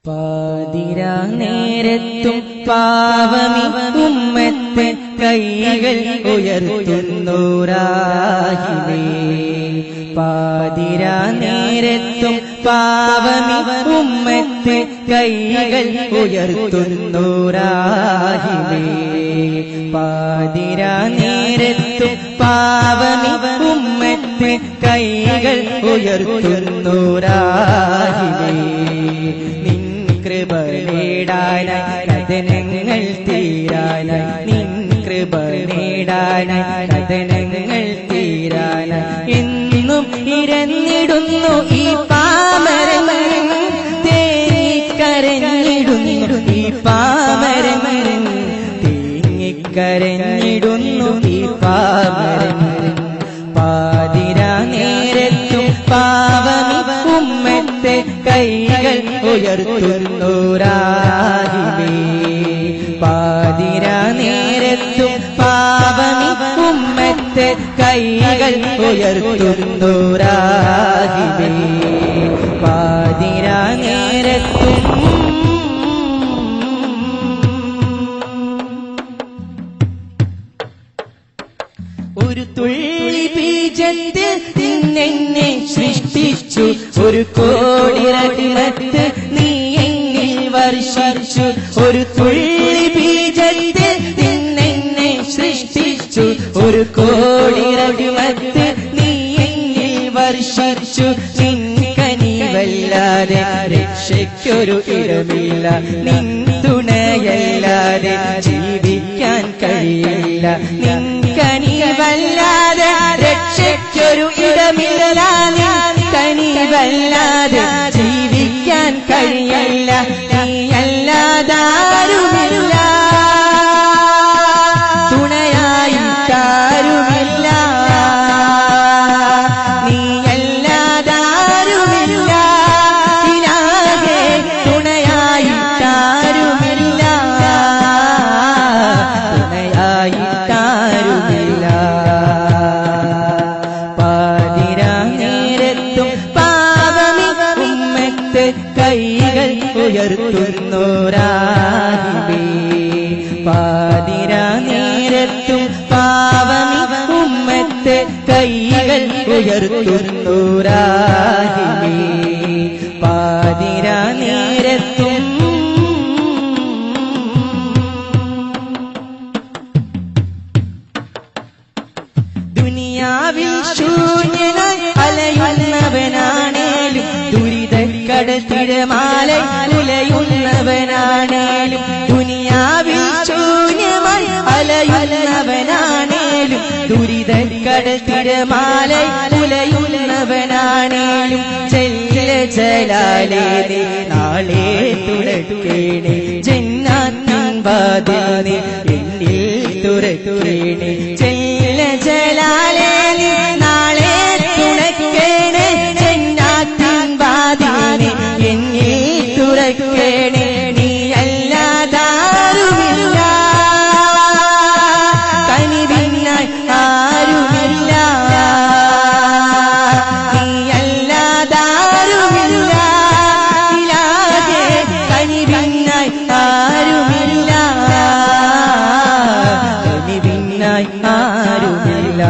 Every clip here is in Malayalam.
പാതിരാ നേരത്തും പാവമി ഉമ്മത്തെ കൈകൾ ഉയർത്തുന്നു റാഹിമേ. പാതിരാ നേരത്തും പാവമി ഉമ്മത്തെ കൈകൾ ഉയർത്തുന്നു റാഹിമേ. പാതിരാ നേരത്തും പാവമി ഉമ്മത്തെ കൈകൾ ഉയർത്തുന്നു റാഹിമേ. കൃപ നേടാനായി കഥനങ്ങൾ തീരാനായി, നിൻ കൃപ നേടാനായി കഥനങ്ങൾ തീരാനായി എന്നും ഇരന്നിടുന്നു ഈ പാമരൻ, തേങ്ങിക്കരഞ്ഞിടുന്നു ഈ പാമരൻ, തേങ്ങിക്കരഞ്ഞിടുന്നു ഈ പാമരൻ. പാതിരാ നേരത്തും പാവമി ഉമ്മത്തെ കൈകൾ ഉയർത്തുന്നു റാഹിമേ. പാതിരാ നേരത്തും പാവമി ഉമ്മത്തെ കൈകൾ ഉയർത്തുന്നു റാഹിമേ. പാതിരാ നേരത്തും ഒരു തുള്ളി ബീജത്തിൽ നിന്നെ സൃഷ്ടിച്ചു, ഒരു കോടി റഹ്മത്ത് നീ എന്നിൽ വർഷിച്ചു. ഒരു തുള്ളി ബീജത്തിൽ നിന്നെ സൃഷ്ടിച്ചു, ഒരു കോടി റഹ്മത്ത് നീ എന്നിൽ വർഷിച്ചു. നിൻ കനിവല്ലാതെ രക്ഷയ്ക്കൊരു ഇടമില്ല, നിൻ തുണയല്ലാതെ ജീവിക്കാൻ കഴിയില്ല. നിൻ കനിവല്ലാതെ രക്ഷയ്ക്കൊരു ഇടമില്ല, നിൻ കനിവല്ലാതെ ജീവിക്കാൻ കഴിയില്ല. നീയല്ലാതാരുമില്ല, തുണയായിട്ടാരുമില്ല. നീയല്ലാതാരുമില്ല ഇലാഹേ, തുണയായിട്ടാരുമില്ല, തുണയായിട്ടാരുമില്ല. പാതിരാ നേരത്തും പാവമി ഉമ്മത്തെ കൈകൾ ഉയർത്തുന്നു റാഹിമേ. പാതിരാ നേരത്തും പാവമി ഉമ്മത്തെ കൈകൾ ഉയർത്തുന്നു റാഹിമേ. പാതിരാ നേരത്തും ദുനിയാവിൽ ശൂന്യനായി അലയുന്നവനാണേലും, ദുരിതക്കടൽ തിരമാലയിൽ ഉലയുന്നവനാണേലും. ദുനിയാവിൽ ശൂന്യമായി അലയുന്നവനാണേലും, ദുരിതക്കടൽ തിരമാലയിൽ ഉലയുന്നവനാണേലും. ജലാലേ നാളെ തുറക്കേണേ, ജന്നാത്തിൻ വാതിൽ എന്നിൽ തുറക്കേണേ. ജലാലേ നാളെ തുറക്കേണേ, ജന്നാത്തിൻ വാതിൽ എന്നിൽ തുറക്കേണേ. നീയല്ലാതാരുമില്ല, കനിവിനായി ആരുമില്ല. നീയല്ലാതാരുമില്ല ഇലാഹേ, കനിവിനായി ആരുമില്ല, കനിവിനായി ആരുമില്ല.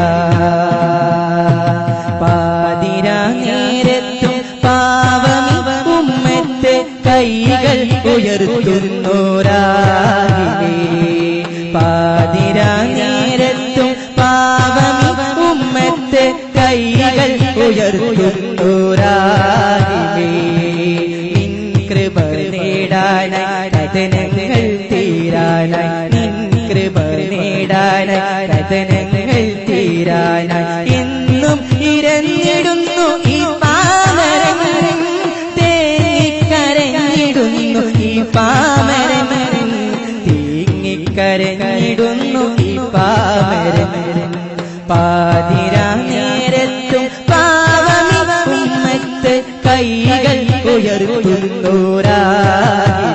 പാതിരാ നേരത്തും പാവമി ഉമ്മത്തെ കൈകൾ ഉയർത്തുന്നു റാഹിമേ. പാതിരാ നേരത്തും പാവമി ഉമ്മത്തെ കൈകൾ ഉയർത്തുന്നു റാഹിമേ. നിൻ കൃപ നേടാനായി കഥനങ്ങൾ തീരാനായി, നിൻ കൃപ നേടാനായി കഥനങ്ങൾ തീരാനായി എന്നും ഇരന്നിടുന്നു ഈ പാമരൻ, തേങ്ങിക്കരഞ്ഞിടുന്നു ഈ പാമരൻ, തേങ്ങിക്കരഞ്ഞിടുന്നു ഈ പാമരൻ. പാതിരാ നേരത്തും പാവമി ഉമ്മത്തെ കൈകൾ ഉയർത്തുന്നു റാഹിമേ.